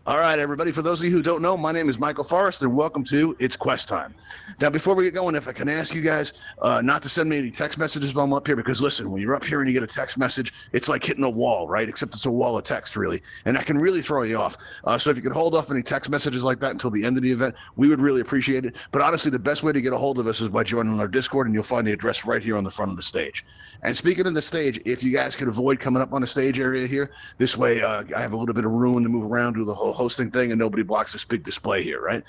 All right, everybody. For those of you who don't know, my name is Michael Forrest, and welcome to It's Quest Time. Now, before we get going, if I can ask you guys not to send me any text messages while I'm up here, because listen, when you're up here and you get a text message, it's like hitting a wall, right? Except it's a wall of text, really, and that can really throw you off. So if you could hold off any text messages like that until the end of the event, we would really appreciate it. But honestly, the best way to get a hold of us is by joining our Discord, and you'll find the address right here on the front of the stage. And speaking of the stage, if you guys could avoid coming up on the stage area here, this way I have a little bit of room to move around, do the whole hosting thing, and nobody blocks this big display here, right?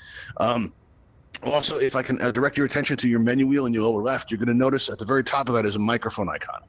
Also, if I can direct your attention to your menu wheel in your lower left, you're going to notice at the very top of that is a microphone icon.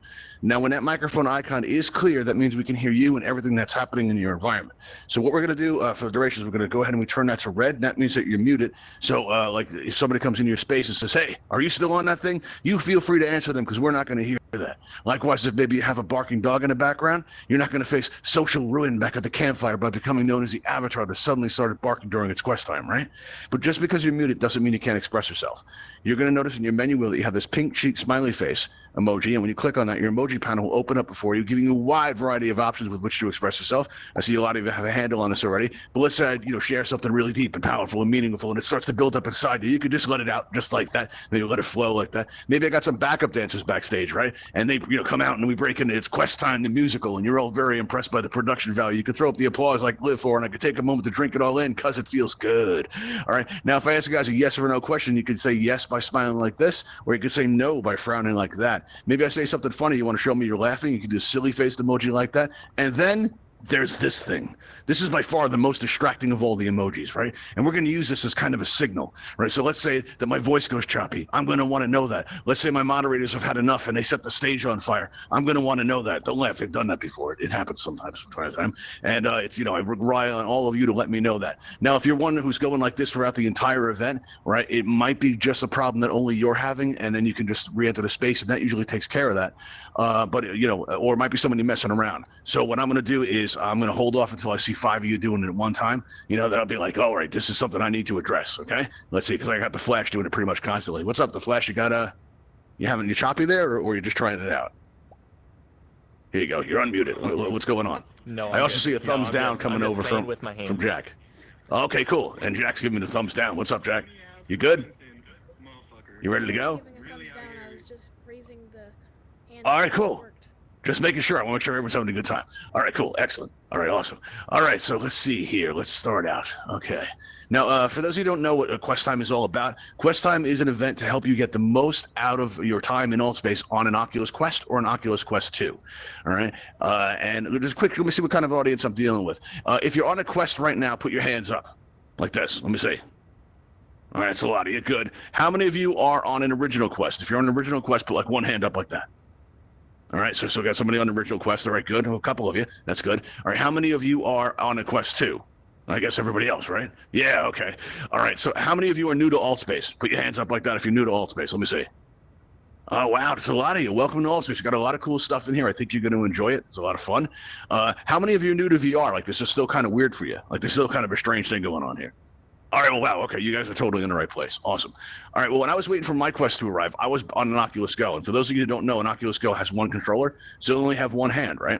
Now, when that microphone icon is clear, that means we can hear you and everything that's happening in your environment. So what we're going to do for the duration is we're going to go ahead and we turn that to red, and that means that you're muted. So like if somebody comes into your space and says, hey, are you still on that thing? You feel free to answer them because we're not going to hear that. Likewise, if maybe you have a barking dog in the background, you're not going to face social ruin back at the campfire by becoming known as the avatar that suddenly started barking during its quest time, right? But just because you're muted doesn't mean you can't express yourself. You're going to notice in your menu wheel that you have this pink cheek smiley face emoji, and when you click on that, your emoji panel will open up before you, giving you a wide variety of options with which to express yourself. I see a lot of you have a handle on this already, but let's say, share something really deep and powerful and meaningful, and it starts to build up inside you. You could just let it out just like that. Maybe let it flow like that. Maybe I got some backup dancers backstage, right? And they come out and we break into It's Quest Time, the musical, and you're all very impressed by the production value. You could throw up the applause like live for, and I could take a moment to drink it all in because it feels good. All right. Now, if I ask you guys a yes or no question, you could say yes by smiling like this, or you could say no by frowning like that. Maybe I say something funny, you want to show me you're laughing, you can do a silly faced emoji like that. And then there's this thing. This is by far the most distracting of all the emojis, right? And we're going to use this as kind of a signal, right? So let's say that my voice goes choppy. I'm going to want to know that. Let's say my moderators have had enough and they set the stage on fire. I'm going to want to know that. Don't laugh. They've done that before. It happens sometimes from time to time. And it's, I rely on all of you to let me know that. Now, if you're one who's going like this throughout the entire event, right, it might be just a problem that only you're having, and then you can just re-enter the space, and that usually takes care of that. But, or it might be somebody messing around. So what I'm going to do is I'm going to hold off until I see 5 of you doing it at one time. Then I'll be like, all right, this is something I need to address. Okay, let's see, because I got the Flash doing it pretty much constantly. What's up, the Flash? You choppy there, or you're just trying it out? Here you go. You're unmuted. What's going on? No. I also see a thumbs down coming over from Jack. Okay, cool. And Jack's giving me the thumbs down. What's up, Jack? You good? You ready to go? I was just raising the hand. All right, cool. Just making sure. I want to make sure everyone's having a good time. All right, cool. Excellent. All right, awesome. All right, so let's see here. Let's start out. Okay. Now, for those of you who don't know what Quest Time is all about, Quest Time is an event to help you get the most out of your time in Altspace on an Oculus Quest or an Oculus Quest 2. All right? And just quick, let me see what kind of audience I'm dealing with. If you're on a Quest right now, put your hands up like this. Let me see. All right, it's a lot of you. Good. How many of you are on an original Quest? If you're on an original Quest, put like one hand up like that. All right, so got somebody on the original Quest. All right, good. A couple of you. That's good. All right, how many of you are on a Quest 2? I guess everybody else, right? Yeah, okay. All right, so how many of you are new to Altspace? Put your hands up like that if you're new to Altspace. Let me see. Oh, wow, there's a lot of you. Welcome to Altspace. You've got a lot of cool stuff in here. I think you're going to enjoy it. It's a lot of fun. How many of you are new to VR? Like, this is still kind of weird for you. Like, there's still kind of a strange thing going on here. All right, well, wow, okay, you guys are totally in the right place. Awesome. All right, well, when I was waiting for my Quest to arrive, I was on an Oculus Go. And for those of you who don't know, an Oculus Go has one controller, so you only have one hand, right?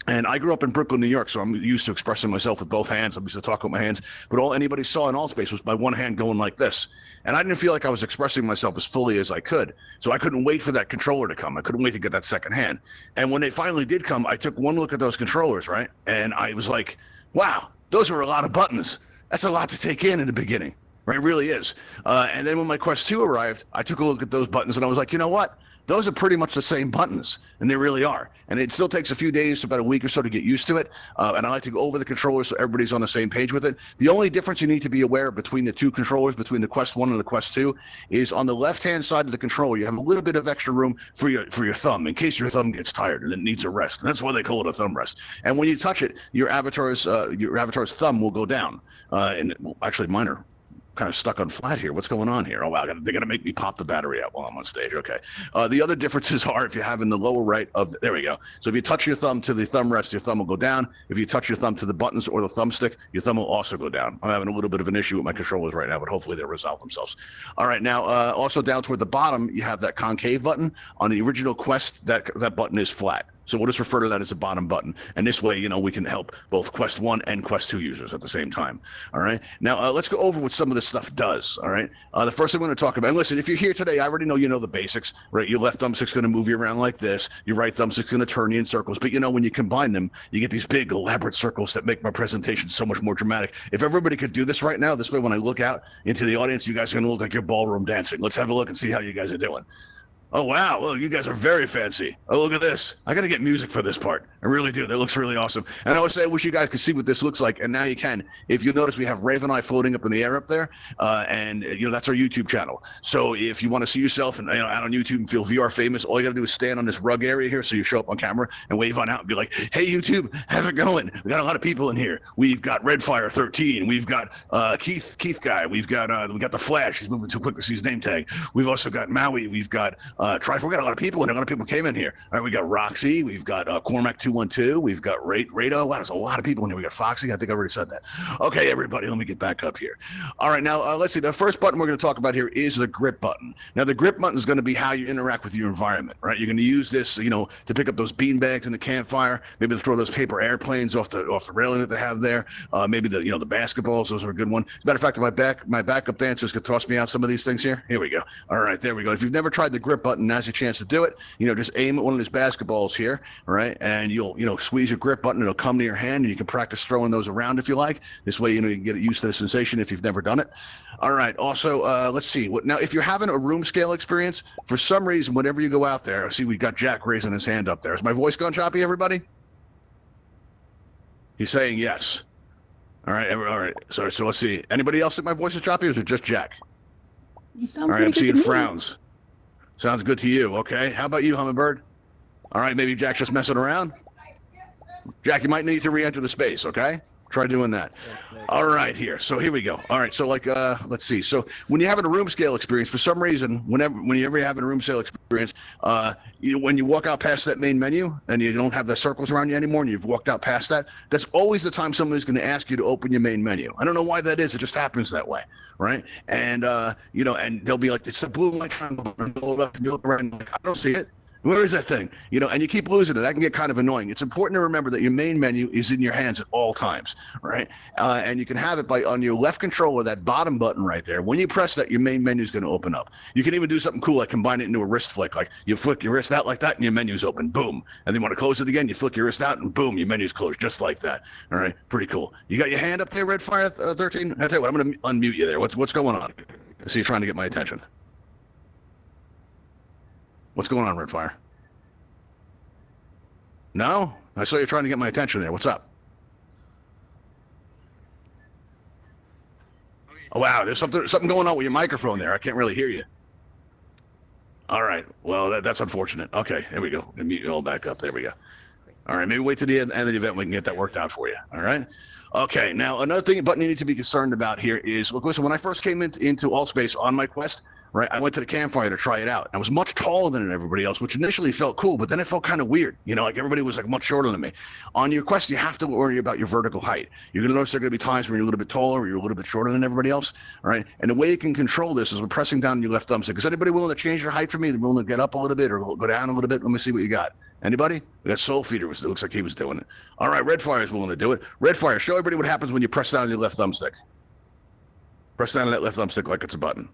And I grew up in Brooklyn, New York, so I'm used to expressing myself with both hands. I'm used to talking with my hands. But all anybody saw in Altspace was my one hand going like this. And I didn't feel like I was expressing myself as fully as I could. So I couldn't wait for that controller to come. I couldn't wait to get that second hand. And when they finally did come, I took one look at those controllers, right? And I was like, wow, those are a lot of buttons. That's a lot to take in the beginning. Right, it really is. And then when my Quest 2 arrived, I took a look at those buttons and I was like, you know what? Those are pretty much the same buttons, and they really are. And it still takes a few days to about a week or so to get used to it. And I like to go over the controllers so everybody's on the same page with it. The only difference you need to be aware of between the two controllers, between the Quest 1 and the Quest 2, is on the left-hand side of the controller, you have a little bit of extra room for your thumb in case your thumb gets tired and it needs a rest. And that's why they call it a thumb rest. And when you touch it, your avatar's thumb will go down. And actually, mine are kind of stuck on flat here. What's going on here? Oh, wow, they're going to make me pop the battery out while I'm on stage. Okay. The other differences are if you have in the lower right of, there we go. So if you touch your thumb to the thumb rest, your thumb will go down. If you touch your thumb to the buttons or the thumbstick, your thumb will also go down. I'm having a little bit of an issue with my controllers right now, but hopefully they'll resolve themselves. All right. Now, also down toward the bottom, you have that concave button. On the original Quest, that button is flat. So we'll just refer to that as a bottom button. And this way, you know, we can help both Quest 1 and Quest 2 users at the same time. All right. Now, let's go over what some of this stuff does. All right. The first thing we're going to talk about, and listen, if you're here today, I already know you know the basics, right? Your left thumbstick's going to move you around like this. Your right thumbstick's going to turn you in circles. But, you know, when you combine them, you get these big, elaborate circles that make my presentation so much more dramatic. If everybody could do this right now, this way, when I look out into the audience, you guys are going to look like you're ballroom dancing. Let's have a look and see how you guys are doing. Oh, wow. Well, you guys are very fancy. Oh, look at this. I got to get music for this part. I really do. That looks really awesome. And I always say I wish you guys could see what this looks like. And now you can. If you notice, we have Ravenhall floating up in the air up there. And, you know, that's our YouTube channel. So if you want to see yourself and, you know, out on YouTube and feel VR famous, all you got to do is stand on this rug area here so you show up on camera and wave on out and be like, hey, YouTube, how's it going? We got a lot of people in here. We've got Redfire 13. We've got Keith guy. We got the Flash. He's moving too quick to see his name tag. We've also got Maui. We've got Triforce. We got a lot of people in here. A lot of people came in here. All right, we got Roxy. We've got Cormac 212. We've got Rado. Wow, there's a lot of people in here. We got Foxy. I think I already said that. Okay, everybody, let me get back up here. All right, now let's see. The first button we're going to talk about here is the grip button. Now, the grip button is going to be how you interact with your environment, right? You're going to use this, you know, to pick up those bean bags in the campfire. Maybe to throw those paper airplanes off the railing that they have there. Maybe the basketballs. Those are a good one. As a matter of fact, my backup dancers could toss me out some of these things here. Here we go. All right, there we go. If you've never tried the grip button, now's your chance to do it. You know, just aim at one of these basketballs here, right? And you'll, you know, squeeze your grip button. It'll come to your hand, and you can practice throwing those around if you like. This way, you know, you can get used to the sensation if you've never done it. All right. Also, let's see. Now, if you're having a room scale experience, for some reason, whenever you go out there, I see we got Jack raising his hand up there. Is my voice gone choppy, everybody? He's saying yes. All right. All right. So let's see. Anybody else think my voice is choppy, or is it just Jack? You sound all right. I'm pretty seeing good to me. frowns. Sounds good to you. Okay. How about you, Hummingbird? All right. Maybe Jack's just messing around. Jack, you might need to re-enter the space. Okay. Try doing that. All right, here. So here we go. All right. So like, let's see. So when you're having a room scale experience, for some reason, whenever you're having a room scale experience, when you walk out past that main menu and you don't have the circles around you anymore, and you've walked out past that, that's always the time somebody's going to ask you to open your main menu. I don't know why that is. It just happens that way, right? And and they'll be like, it's the blue light triangle, and go left and you look around, like, I don't see it. Where is that thing? And you keep losing it. That can get kind of annoying. It's important to remember that your main menu is in your hands at all times, right? And you can have it on your left controller, that bottom button right there. When you press that, your main menu is going to open up. You can even do something cool, like combine it into a wrist flick. Like you flick your wrist out like that, and your menu's open. Boom. And then you want to close it again, you flick your wrist out, and boom, your menu's closed, just like that. All right, pretty cool. You got your hand up there, Redfire 13? I tell you what, I'm going to unmute you there. What's going on? I see you're trying to get my attention. What's going on, Redfire? No? I saw you trying to get my attention there. What's up? Oh, wow. There's something going on with your microphone there. I can't really hear you. All right. Well, that's unfortunate. Okay. There we go. Let me mute you all back up. There we go. All right. Maybe wait till the end of the event. We can get that worked out for you. All right. Okay. Now, another button you need to be concerned about here is, look, listen, when I first came into Altspace on my Quest, right, I went to the campfire to try it out. I was much taller than everybody else, which initially felt cool, but then it felt kind of weird. Like everybody was like much shorter than me. On your Quest, you have to worry about your vertical height. You're going to notice there are going to be times when you're a little bit taller or you're a little bit shorter than everybody else. All right. And the way you can control this is with pressing down your left thumbstick. Is anybody willing to change their height for me? They're willing to get up a little bit or go down a little bit? Let me see what you got. Anybody? We got Soul Feeder. It looks like he was doing it. All right. Redfire is willing to do it. Redfire, show everybody what happens when you press down your left thumbstick. Press down on that left thumbstick like it's a button.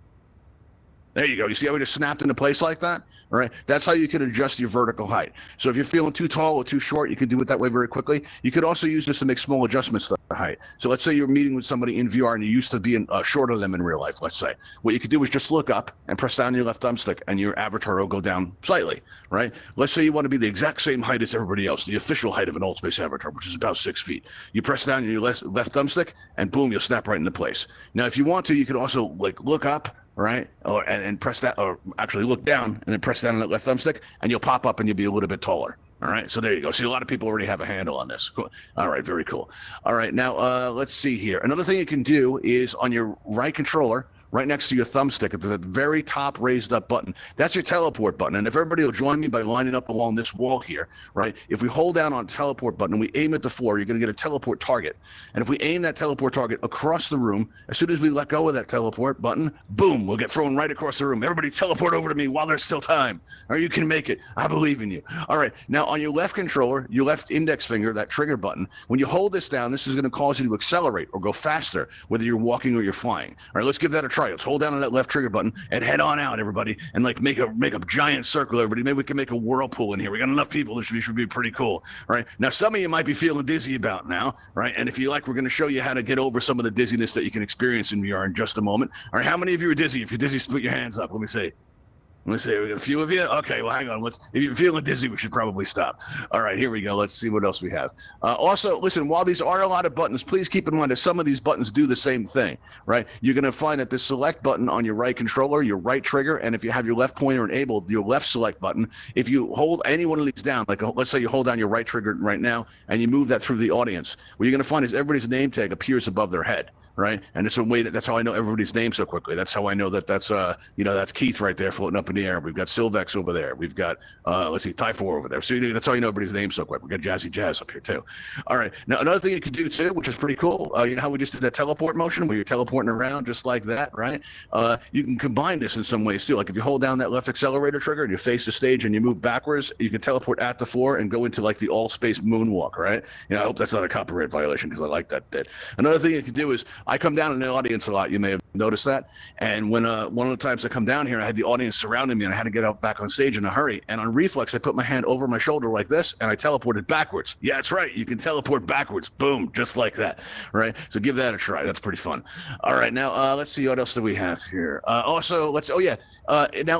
There you go. You see how we just snapped into place like that? All right. That's how you can adjust your vertical height. So if you're feeling too tall or too short, you can do it that way very quickly. You could also use this to make small adjustments to the height. So let's say you're meeting with somebody in VR and you used to be shorter than them in real life, let's say. What you could do is just look up and press down your left thumbstick and your avatar will go down slightly, right? Let's say you want to be the exact same height as everybody else, the official height of an Altspace avatar, which is about 6 feet. You press down your left thumbstick and boom, you'll snap right into place. Now, if you want to, you could also look up, right? And press that, or actually look down and then press down on that left thumbstick and you'll pop up and you'll be a little bit taller. All right, so there you go. See, a lot of people already have a handle on this. Cool. All right, very cool. All right, now let's see here. Another thing you can do is on your right controller, right next to your thumbstick, at the very top raised up button. That's your teleport button. And if everybody will join me by lining up along this wall here, right? If we hold down on the teleport button and we aim at the floor, you're going to get a teleport target. And if we aim that teleport target across the room, as soon as we let go of that teleport button, boom, we'll get thrown right across the room. Everybody teleport over to me while there's still time. Or you can make it. I believe in you. All right. Now on your left controller, your left index finger, that trigger button, when you hold this down, this is going to cause you to accelerate or go faster, whether you're walking or you're flying. All right, let's give that a try. Let's hold down on that left trigger button and head on out, everybody, and like make a giant circle, everybody. Maybe we can make a whirlpool in here. We got enough people. This should be pretty cool. All right. Now, some of you might be feeling dizzy about now, right? And if you like, we're going to show you how to get over some of the dizziness that you can experience in VR in just a moment. All right. How many of you are dizzy? If you're dizzy, put your hands up. Let me see. Let's see, we got a few of you. Okay, well, hang on. If you're feeling dizzy, we should probably stop. All right, here we go. Let's see what else we have. Also, listen, while these are a lot of buttons, please keep in mind that some of these buttons do the same thing, right? You're going to find that the select button on your right controller, your right trigger, and if you have your left pointer enabled, your left select button, if you hold any one of these down, like let's say you hold down your right trigger right now and you move that through the audience, what you're going to find is everybody's name tag appears above their head. Right, and it's a way that's how I know everybody's name so quickly. That's how I know that's that's Keith right there floating up in the air. We've got Sylvex over there. We've got let's see, Typhor over there. So that's how you know everybody's name so quick. We got Jazzy Jazz up here too. All right, now another thing you can do too, which is pretty cool. You know how we just did that teleport motion where you're teleporting around just like that, right? You can combine this in some ways too. Like if you hold down that left accelerator trigger and you face the stage and you move backwards, you can teleport at the floor and go into like the Altspace moonwalk, right? You know, I hope that's not a copyright violation because I like that bit. Another thing you can do is I come down in the audience a lot. You may have noticed that. And when one of the times I come down here, I had the audience surrounding me and I had to get up back on stage in a hurry. And on reflex, I put my hand over my shoulder like this and I teleported backwards. Yeah, that's right. You can teleport backwards. Boom, just like that. Right. So give that a try. That's pretty fun. All right. Now, let's see what else do we have here. Now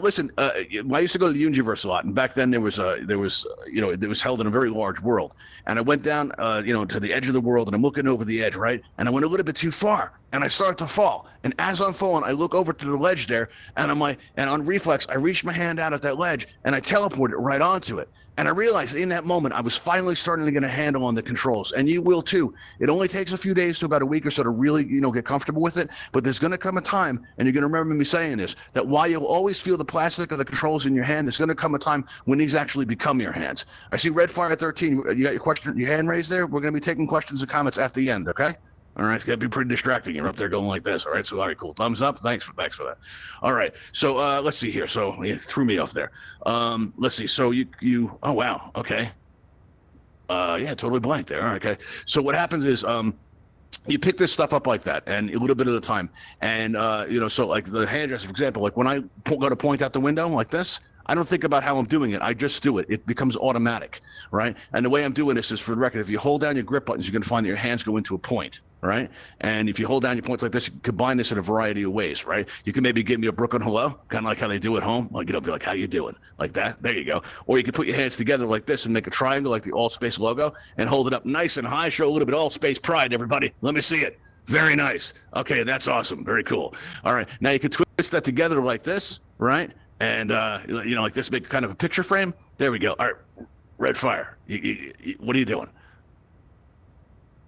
listen, I used to go to the Universe a lot. And back then it was held in a very large world. And I went down, to the edge of the world and I'm looking over the edge. Right. And I went a little bit too far. And I start to fall. And as I'm falling, I look over to the ledge there, and on reflex, I reach my hand out at that ledge, and I teleport it right onto it. And I realized in that moment, I was finally starting to get a handle on the controls. And you will too. It only takes a few days to about a week or so to really, get comfortable with it. But there's going to come a time, and you're going to remember me saying this, that while you'll always feel the plastic of the controls in your hand, there's going to come a time when these actually become your hands. I see Redfire 13. You got your hand raised there? We're going to be taking questions and comments at the end, okay? All right, it's gonna be pretty distracting. You're up there going like this. All right, so all right, cool. Thumbs up. Thanks for that. All right, so let's see here. So you threw me off there. Let's see. So you. Oh wow. Okay. Yeah, totally blank there. All right, okay. So what happens is you pick this stuff up like that, and a little bit at a time, and so like the hand gesture, for example, like when I go to point out the window like this. I don't think about how I'm doing it. I just do it. It becomes automatic, right? And the way I'm doing this is, for the record, if you hold down your grip buttons, you're going to find that your hands go into a point, right? And if you hold down your points like this, you can combine this in a variety of ways, right? You can maybe give me a Brooklyn hello, kind of like how they do at home. Like, be like, how you doing? Like that. There you go. Or you can put your hands together like this and make a triangle like the Altspace logo and hold it up nice and high. Show a little bit of Altspace pride, everybody. Let me see it. Very nice. Okay, that's awesome. Very cool. All right. Now you can twist that together like this, right? And, like this, make kind of a picture frame. There we go. All right, Redfire, what are you doing?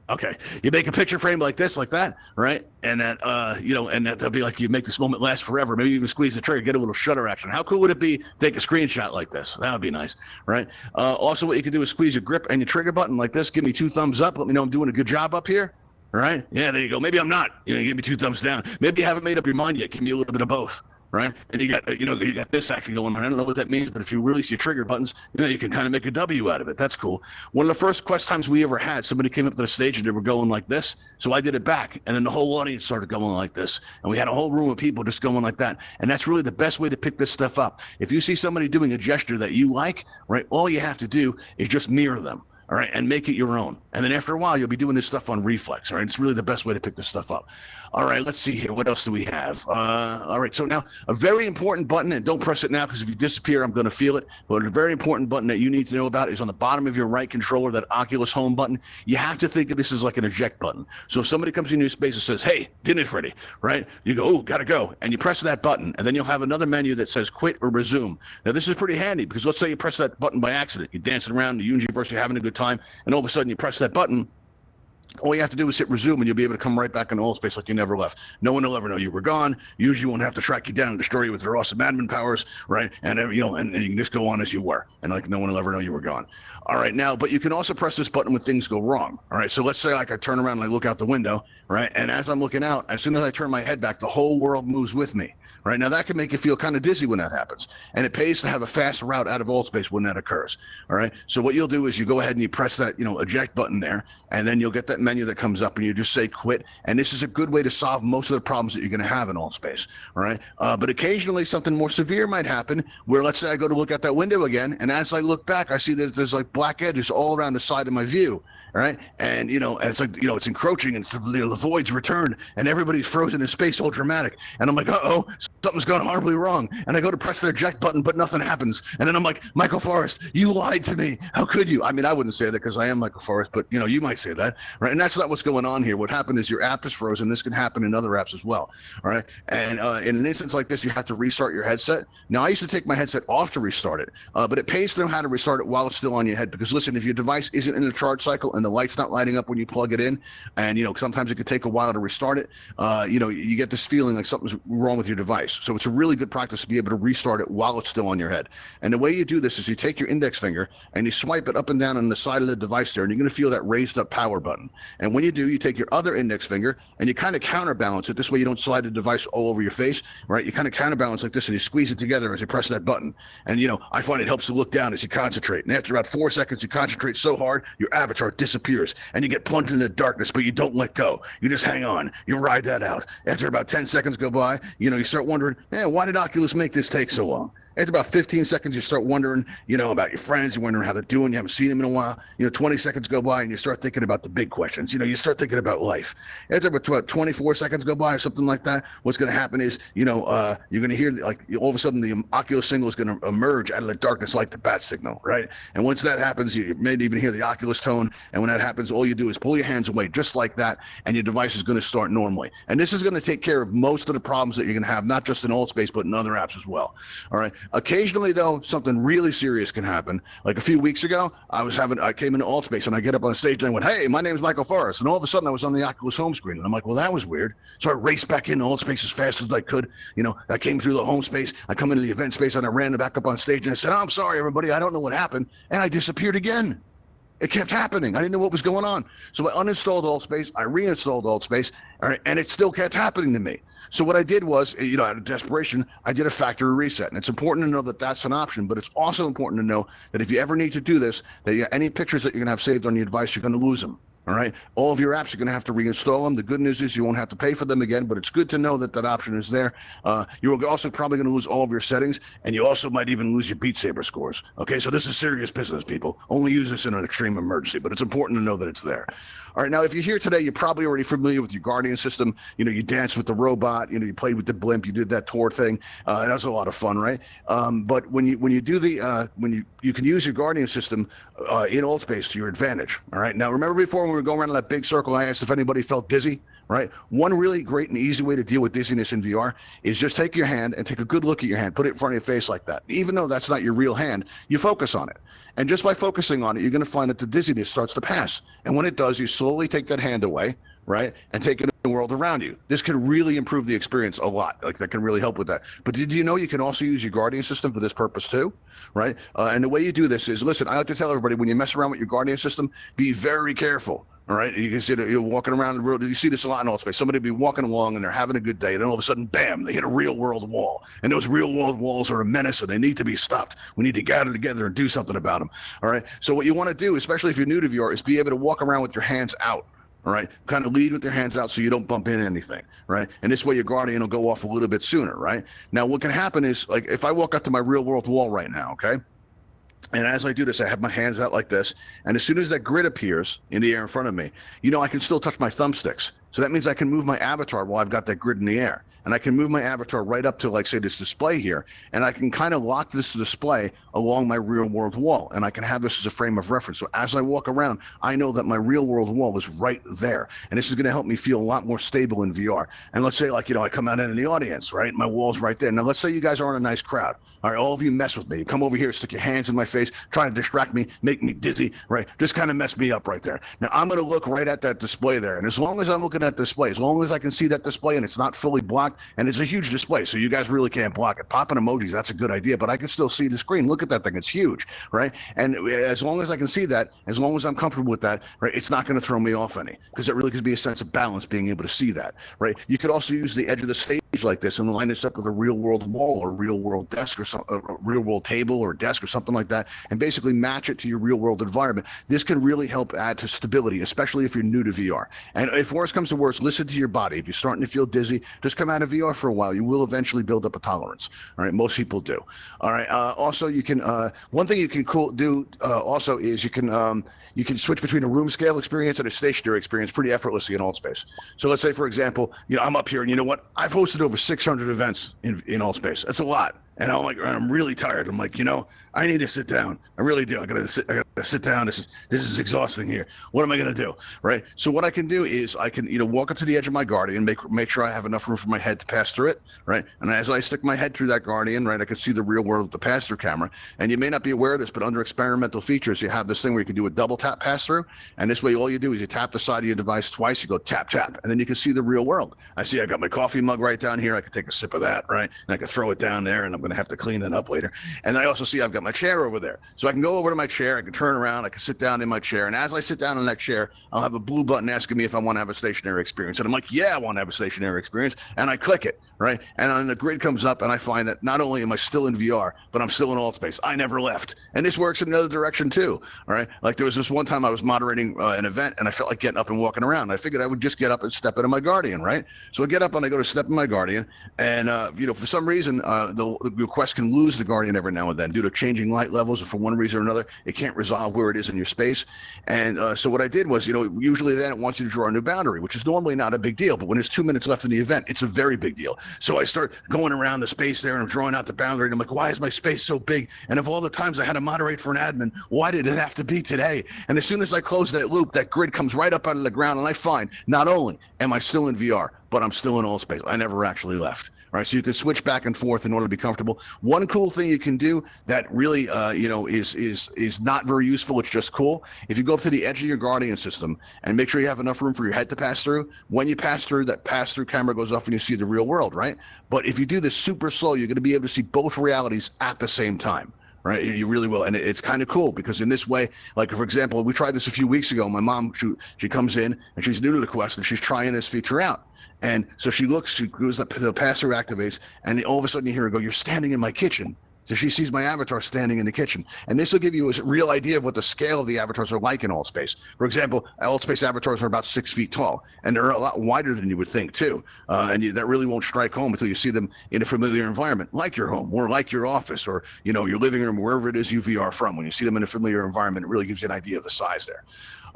Okay, you make a picture frame like this, like that, right? And that, and that'll be like you make this moment last forever. Maybe even squeeze the trigger, get a little shutter action. How cool would it be? Take a screenshot like this. That would be nice, right? Also, what you can do is squeeze your grip and your trigger button like this. Give me 2 thumbs up. Let me know I'm doing a good job up here. All right? Yeah, there you go. Maybe I'm not. Give me 2 thumbs down. Maybe you haven't made up your mind yet. Give me a little bit of both. Right? And you got this action going on. I don't know what that means, but if you release your trigger buttons, you can kind of make a W out of it. That's cool. One of the first Quest times we ever had, somebody came up to the stage and they were going like this. So I did it back. And then the whole audience started going like this. And we had a whole room of people just going like that. And that's really the best way to pick this stuff up. If you see somebody doing a gesture that you like, right, all you have to do is just mirror them. all right, and make it your own. And then after a while, you'll be doing this stuff on reflex, all right? It's really the best way to pick this stuff up. All right, let's see here. What else do we have? All right, so now a very important button, and don't press it now because if you disappear, I'm going to feel it. But a very important button that you need to know about is on the bottom of your right controller, that Oculus Home button. You have to think of this as like an eject button. So if somebody comes into your space and says, hey, dinner's ready, right? You go, oh, gotta go. And you press that button, and then you'll have another menu that says quit or resume. Now, this is pretty handy because let's say you press that button by accident. You're dancing around the universe, you're having a good time, and all of a sudden you press that button. All you have to do is hit resume and you'll be able to come right back into Altspace like you never left. No one will ever know you were gone. Usually won't have to track you down and destroy you with their awesome admin powers, right? And and you can just go on as you were, and like no one will ever know you were gone. All right, now, but you can also press this button when things go wrong. All right, so let's say like I turn around and I look out the window, right? And as I'm looking out, as soon as I turn my head back, the whole world moves with me. Right now, that can make you feel kind of dizzy when that happens, and it pays to have a fast route out of Altspace when that occurs. All right, so what you'll do is you go ahead and you press that eject button there, and then you'll get that menu that comes up, and you just say quit. And this is a good way to solve most of the problems that you're going to have in Altspace. All right, but occasionally something more severe might happen, where let's say I go to look out that window again, and as I look back, I see that there's like black edges all around the side of my view. All right, and and it's like it's encroaching, and the void's returned, and everybody's frozen in space, all dramatic, and I'm like, uh-oh, something's gone horribly wrong, and I go to press the eject button, but nothing happens, and then I'm like, Michael Forrest, you lied to me. How could you? I mean, I wouldn't say that because I am Michael Forrest, but you might say that, right? And that's not what's going on here. What happened is your app is frozen. This can happen in other apps as well. All right, and in an instance like this, you have to restart your headset. Now, I used to take my headset off to restart it, but it pays to know how to restart it while it's still on your head, because listen, if your device isn't in a charge cycle and the light's not lighting up when you plug it in, and sometimes it could take a while to restart it, you get this feeling like something's wrong with your device. So it's a really good practice to be able to restart it while it's still on your head. And the way you do this is you take your index finger and you swipe it up and down on the side of the device there, and you're going to feel that raised up power button. And when you do, you take your other index finger and you kind of counterbalance it. This way you don't slide the device all over your face, right? You kind of counterbalance like this, and you squeeze it together as you press that button. And I find it helps to look down as you concentrate. And after about 4 seconds, you concentrate so hard, your avatar disappears, and you get plunged into darkness, but you don't let go. You just hang on. You ride that out. After about 10 seconds go by, you start wondering, why did Oculus make this take so long? After about 15 seconds, you start wondering, about your friends. You're wondering how they're doing. You haven't seen them in a while. 20 seconons go by, and you start thinking about the big questions. You start thinking about life. After about 24 seconds go by or something like that, what's going to happen is, you're going to hear, all of a sudden, the Oculus signal is going to emerge out of the darkness like the bat signal, right? And once that happens, you may even hear the Oculus tone. And when that happens, all you do is pull your hands away just like that, and your device is going to start normally. And this is going to take care of most of the problems that you're going to have, not just in Altspace, but in other apps as well. All right. Occasionally, though, something really serious can happen. Like a few weeks ago, I came into Altspace, and I get up on stage and I went, hey, my name is Michael Forrest. And all of a sudden I was on the Oculus home screen, and I'm like, well, that was weird. So I raced back into Altspace as fast as I could. I came through the home space, I come into the event space, and I ran back up on stage and I said, oh, I'm sorry, everybody, I don't know what happened. And I disappeared again. It kept happening. I didn't know what was going on. So I uninstalled Altspace, I reinstalled Altspace, all right, and it still kept happening to me. So what I did was, out of desperation, I did a factory reset. And it's important to know that that's an option, but it's also important to know that if you ever need to do this, that any pictures that you're going to have saved on your device, you're going to lose them. All right. All of your apps, you're going to have to reinstall them. The good news is you won't have to pay for them again, but it's good to know that that option is there. You're also probably going to lose all of your settings, and you also might even lose your Beat Saber scores. Okay. So this is serious business, people. Only use this in an extreme emergency, but it's important to know that it's there. All right. Now, if you're here today, you're probably already familiar with your Guardian system. You danced with the robot, you played with the blimp, you did that tour thing. That was a lot of fun, right? But when you do you can use your Guardian system in Altspace to your advantage. All right. Now, remember before when we were going around in that big circle, I asked if anybody felt dizzy, right? One really great and easy way to deal with dizziness in VR is just take your hand and take a good look at your hand, put it in front of your face like that. Even though that's not your real hand, you focus on it. And just by focusing on it, you're going to find that the dizziness starts to pass. And when it does, you slowly take that hand away, right? And take it in the world around you. This can really improve the experience a lot. That can really help with that. But did you know you can also use your Guardian system for this purpose too, right? And the way you do this is, listen, I like to tell everybody, when you mess around with your Guardian system, be very careful. All right, you can see that you're walking around the road. You see this a lot in Altspace. Somebody will be walking along and they're having a good day, and then all of a sudden, bam, they hit a real world wall. And those real world walls are a menace, and they need to be stopped. We need to gather together and do something about them. All right. So what you want to do, especially if you're new to VR, is be able to walk around with your hands out. All right, kind of lead with your hands out so you don't bump into anything, right? And this way your Guardian will go off a little bit sooner, right? Now, what can happen is, like, if I walk up to my real world wall right now, okay? And as I do this, I have my hands out like this. And as soon as that grid appears in the air in front of me, I can still touch my thumbsticks. So that means I can move my avatar while I've got that grid in the air. And I can move my avatar right up to, like, say, this display here. And I can kind of lock this display along my real world wall. And I can have this as a frame of reference. So as I walk around, I know that my real world wall is right there. And this is going to help me feel a lot more stable in VR. And let's say, like, I come out into the audience, right? My wall's right there. Now, let's say you guys are in a nice crowd. All right, all of you mess with me. You come over here, stick your hands in my face, try to distract me, make me dizzy, right? Just kind of mess me up right there. Now, I'm going to look right at that display there. And as long as I'm looking at the display, as long as I can see that display and it's not fully blocked, and it's a huge display, so you guys really can't block it. Popping emojis, that's a good idea, but I can still see the screen. Look at that thing. It's huge, right? And as long as I can see that, as long as I'm comfortable with that, right, it's not going to throw me off any, because it really gives me a sense of balance being able to see that, right? You could also use the edge of the stage like this and line this up with a real world wall or real world desk or a real world table or desk or something like that, and basically match it to your real world environment. This can really help add to stability, especially if you're new to VR. And if worse comes to worse, listen to your body. If you're starting to feel dizzy, just come out of VR for a while. You will eventually build up a tolerance. All right, most people do. All right. Also, you can one thing you can do also is you can switch between a room scale experience and a stationary experience pretty effortlessly in Altspace. So let's say, for example, I'm up here, and you know what? I've hosted over 600 events in Altspace. That's a lot. And I'm really tired. I'm like, I need to sit down. I really do. I gotta sit down. This is exhausting here. What am I gonna do? Right. So what I can do is I can, walk up to the edge of my Guardian, make sure I have enough room for my head to pass through it. Right. And as I stick my head through that Guardian, right, I can see the real world with the pass through camera. And you may not be aware of this, but under experimental features, you have this thing where you can do a double tap pass through. And this way, all you do is you tap the side of your device twice. You go tap, tap, and then you can see the real world. I got my coffee mug right down here. I can take a sip of that. Right. And I can throw it down there, and I'm going to have to clean it up later. And I also see I've got my chair over there. So I can go over to my chair, I can turn around, I can sit down in my chair. And as I sit down in that chair, I'll have a blue button asking me if I want to have a stationary experience. And I'm like, yeah, I want to have a stationary experience. And I click it, right? And then the grid comes up, and I find that not only am I still in VR, but I'm still in Altspace. I never left. And this works in another direction too, all right? Like there was this one time I was moderating an event, and I felt like getting up and walking around. I figured I would just get up and step into my Guardian, right? So I get up and I go to step in my Guardian. And, for some reason, the Quest can lose the Guardian every now and then due to changing light levels, or for one reason or another, it can't resolve where it is in your space. And so what I did was, usually then it wants you to draw a new boundary, which is normally not a big deal, but when there's 2 minutes left in the event, it's a very big deal. So I start going around the space there, and I'm drawing out the boundary, and I'm like, why is my space so big? And of all the times I had to moderate for an admin, why did it have to be today? And as soon as I close that loop, that grid comes right up out of the ground, and I find not only am I still in VR, but I'm still in Altspace. I never actually left. Right, so you can switch back and forth in order to be comfortable. One cool thing you can do that really, is not very useful. It's just cool. If you go up to the edge of your Guardian system and make sure you have enough room for your head to pass through, when you pass through, that pass-through camera goes off and you see the real world, right? But if you do this super slow, you're going to be able to see both realities at the same time. Right, you really will, and it's kind of cool because in this way, like for example, we tried this a few weeks ago. My mom, she comes in and she's new to the Quest and she's trying this feature out, and so she goes up to the pass-through activates, and all of a sudden you hear her go, "You're standing in my kitchen." So she sees my avatar standing in the kitchen. And this will give you a real idea of what the scale of the avatars are like in Altspace. For example, Altspace avatars are about 6 feet tall, and they're a lot wider than you would think, too. That really won't strike home until you see them in a familiar environment, like your home, or like your office, or your living room, wherever it is you VR from. When you see them in a familiar environment, it really gives you an idea of the size there.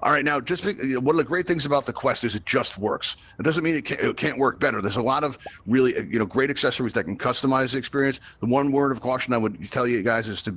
All right, now, one of the great things about the Quest is it just works. It doesn't mean it can't work better. There's a lot of really, great accessories that can customize the experience. The one word of caution I would tell you guys is to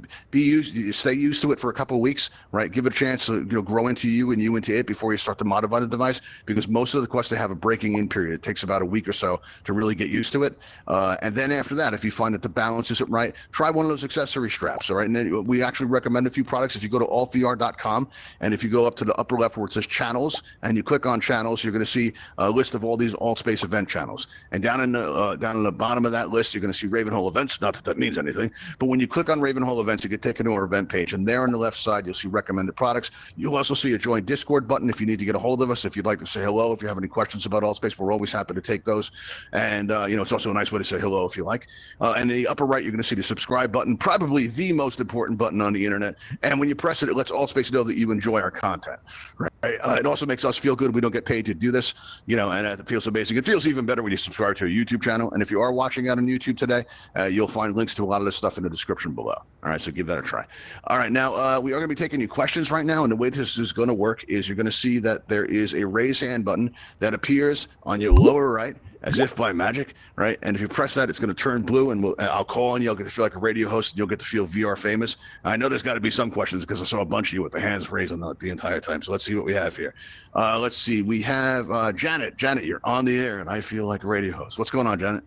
stay used to it for a couple of weeks, right? Give it a chance to, grow into you and you into it before you start to modify the device, because most of the Quests, they have a breaking in period. It takes about a week or so to really get used to it. And then after that, if you find that the balance isn't right, try one of those accessory straps, all right? And then we actually recommend a few products. If you go to altvr.com, and if you go up to the upper left where it says channels, and you click on channels, you're going to see a list of all these Altspace event channels. And down in the bottom of that list, you're going to see Ravenhall events. Not that that means anything, but when you click on Ravenhall events, you get taken to our event page, and there on the left side, you'll see recommended products. You'll also see a join Discord button if you need to get a hold of us. If you'd like to say hello, if you have any questions about Altspace, we're always happy to take those. And it's also a nice way to say hello if you like. And in the upper right, you're going to see the subscribe button, probably the most important button on the internet. And when you press it, it lets Altspace know that you enjoy our content. Right. It also makes us feel good. We don't get paid to do this, and it feels amazing. It feels even better when you subscribe to a YouTube channel. And if you are watching out on YouTube today, you'll find links to a lot of this stuff in the description below. All right, so give that a try. All right, now we are going to be taking your questions right now. And the way this is going to work is you're going to see that there is a raise hand button that appears on your lower right, as if by magic, right? And if you press that, it's going to turn blue, and I'll call on you. You'll get to feel like a radio host, and you'll get to feel VR famous. I know there's got to be some questions because I saw a bunch of you with the hands raised the entire time. So let's see what we have here. Let's see. We have Janet. Janet, you're on the air, and I feel like a radio host. What's going on, Janet?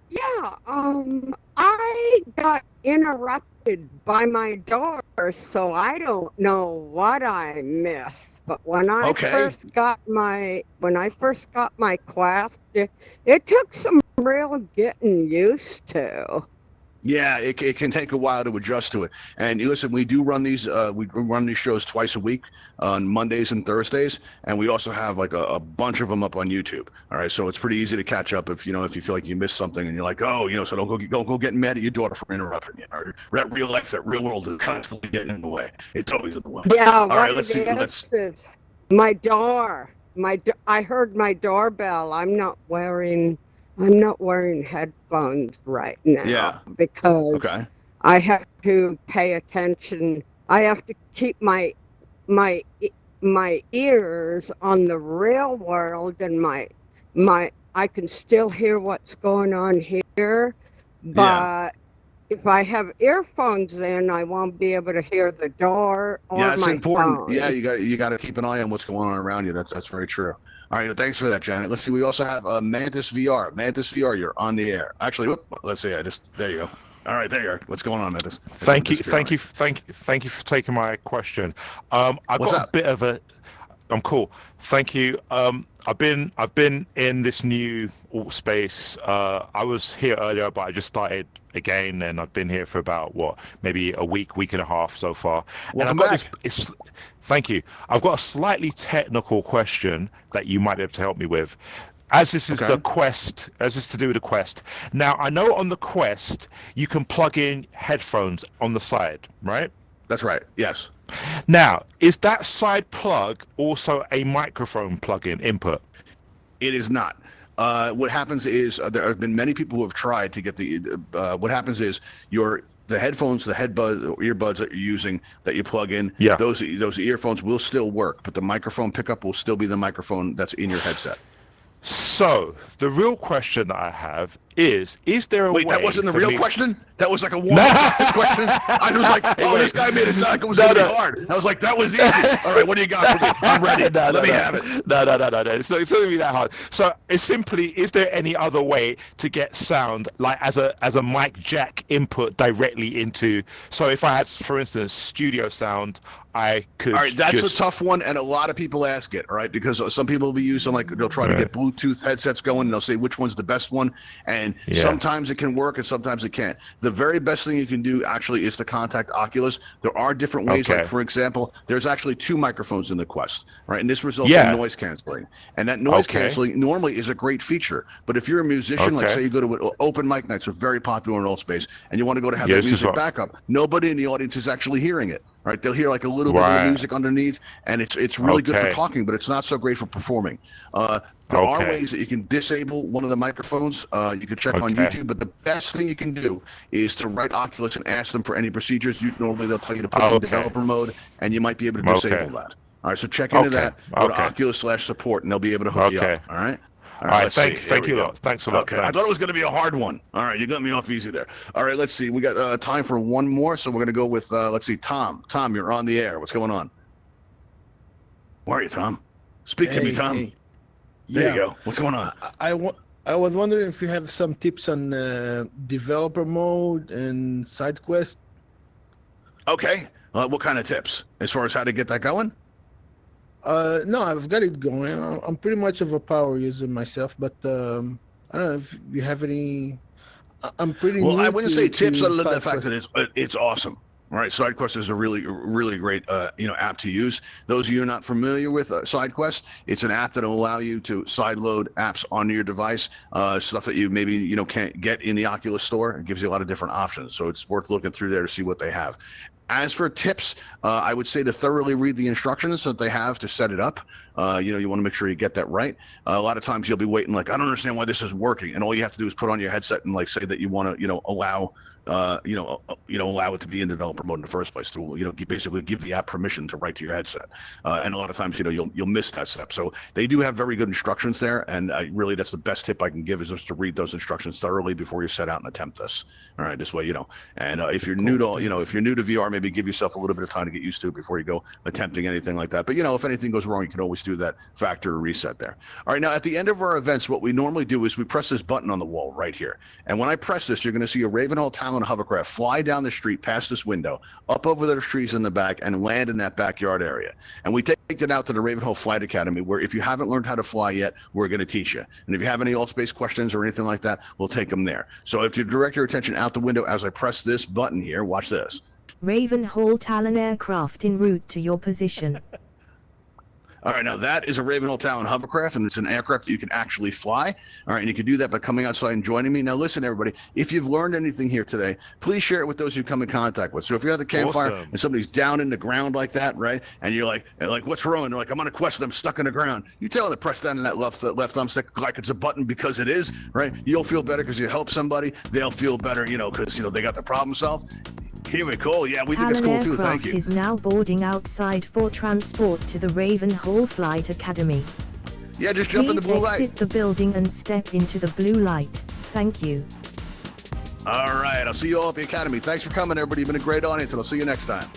Yeah, I got interrupted by my door, so I don't know what I missed. But when I first got my Quest, it took some real getting used to. Yeah, it can take a while to adjust to it. And listen, we do run these. We run these shows twice a week on Mondays and Thursdays, and we also have like a bunch of them up on YouTube. All right, so it's pretty easy to catch up if you feel like you missed something and you're like, oh, so don't go getting mad at your daughter for interrupting you. Or that real life, that real world is constantly getting in the way. It's always in the way. Yeah. All right, let's see. My door. I heard my doorbell. I'm not wearing headphones right now because I have to pay attention. I have to keep my ears on the real world, and I can still hear what's going on here, but if I have earphones in, I won't be able to hear the door or it's my important. phone. Yeah, you got to keep an eye on what's going on around you. That's very true. All right, thanks for that, Janet. Let's see. We also have Mantis VR. Mantis VR, you're on the air. Actually, let's see. There you go. All right, there you are. What's going on, Mantis? Thank you for taking my question. I've got a bit of a. I'm cool. Thank you. I've been in this new Altspace. I was here earlier, but I just started again, and I've been here for about maybe a week and a half so far. Welcome and I've back. got thank you. I've got a slightly technical question that you might be able to help me with. As this is the Quest, as it's to do with the Quest. Now, I know on the Quest you can plug in headphones on the side, right? That's right. Yes. Now, is that side plug also a microphone plug-in input? It is not. What happens is there have been many people who have tried to get the. What happens is the headphones, the earbuds that you're using that you plug in. Yeah. Those earphones will still work, but the microphone pickup will still be the microphone that's in your headset. So the real question that I have is there a way? Wait, that wasn't the real question? That was like a warm-up question? I was like, this guy made it sound like it was going to be hard. I was like, that was easy. All right, what do you got for me? I'm ready. Let me have it. No. It's not going to be that hard. So it's simply, is there any other way to get sound like as a mic jack input directly into? So if I had, for instance, studio sound, I could. All right, that's a tough one, and a lot of people ask it, all right, because some people will be using they'll try to get Bluetooth headsets going, and they'll say which one's the best one, and sometimes it can work and sometimes it can't. The very best thing you can do actually is to contact Oculus. There are different ways, like for example, there's actually 2 microphones in the Quest, right, and this results in noise canceling, and that noise canceling normally is a great feature. But if you're a musician, like say you go to open mic nights, are very popular in Altspace, and you want to go to have the music backup, nobody in the audience is actually hearing it. Right, they'll hear like a little bit of the music underneath, and it's really good for talking, but it's not so great for performing. There are ways that you can disable one of the microphones. You can check on YouTube, but the best thing you can do is to write Oculus and ask them for any procedures. Normally they'll tell you to put it in developer mode, and you might be able to disable that. All right, so check into that. Go to Oculus/support, and they'll be able to hook you up. All right. All right, thank you a lot. Thanks a lot. Okay, I thought it was going to be a hard one. All right, you got me off easy there. All right, let's see. We got time for one more, so we're going to go with, let's see, Tom. Tom, you're on the air. What's going on? Where are you, Tom? Speak to me, Tom. Hey. There you go. What's going on? I was wondering if you have some tips on developer mode and side quest. Okay. What kind of tips? As far as how to get that going? No, I've got it going. I'm pretty much of a power user myself, but I don't know if you have any. I'm pretty. Well, I wouldn't say tips other than the fact that it's awesome. All right, SideQuest is a really great app to use. Those of you who are not familiar with SideQuest, it's an app that will allow you to sideload apps onto your device, stuff that you maybe can't get in the Oculus store. It gives you a lot of different options, so it's worth looking through there to see what they have. As for tips, I would say to thoroughly read the instructions that they have to set it up. You want to make sure you get that right. A lot of times you'll be waiting, like, I don't understand why this is working, and all you have to do is put on your headset and like say that you want to, allow it to be in developer mode in the first place. To basically give the app permission to write to your headset. And a lot of times, you'll miss that step. So they do have very good instructions there, and really that's the best tip I can give is just to read those instructions thoroughly before you set out and attempt this. All right, this way, And if you're new to, if you're new to VR, maybe give yourself a little bit of time to get used to it before you go attempting anything like that. But if anything goes wrong, you can always do that factory reset there. All right, now at the end of our events, what we normally do is we press this button on the wall right here, and when I press this, you're going to see a Ravenhall Talon hovercraft fly down the street past this window, up over those trees in the back, and land in that backyard area. And we take it out to the Ravenhall Flight Academy, where if you haven't learned how to fly yet, we're going to teach you. And if you have any Altspace questions or anything like that, we'll take them there. So if you direct your attention out the window as I press this button here, watch this. Ravenhall Talon aircraft en route to your position. All right, now that is a Ravenhall Talon hovercraft, and it's an aircraft that you can actually fly. All right, and you can do that by coming outside and joining me. Now, listen, everybody, if you've learned anything here today, please share it with those you come in contact with. So if you're at the campfire and somebody's down in the ground like that, right, and you're like, what's wrong? And they're like, I'm on a quest and I'm stuck in the ground. You tell them to press down on that left thumbstick like it's a button because it is, right? You'll feel better because you help somebody. They'll feel better, because, they got the problem solved. Here we go. Yeah, we think it's cool too. Thank you. Is now boarding outside for transport to the Ravenhall Flight Academy. Yeah, just jump in the blue light. Exit the building and step into the blue light. Thank you. All right, I'll see you all at the Academy. Thanks for coming, everybody. You've been a great audience, and I'll see you next time.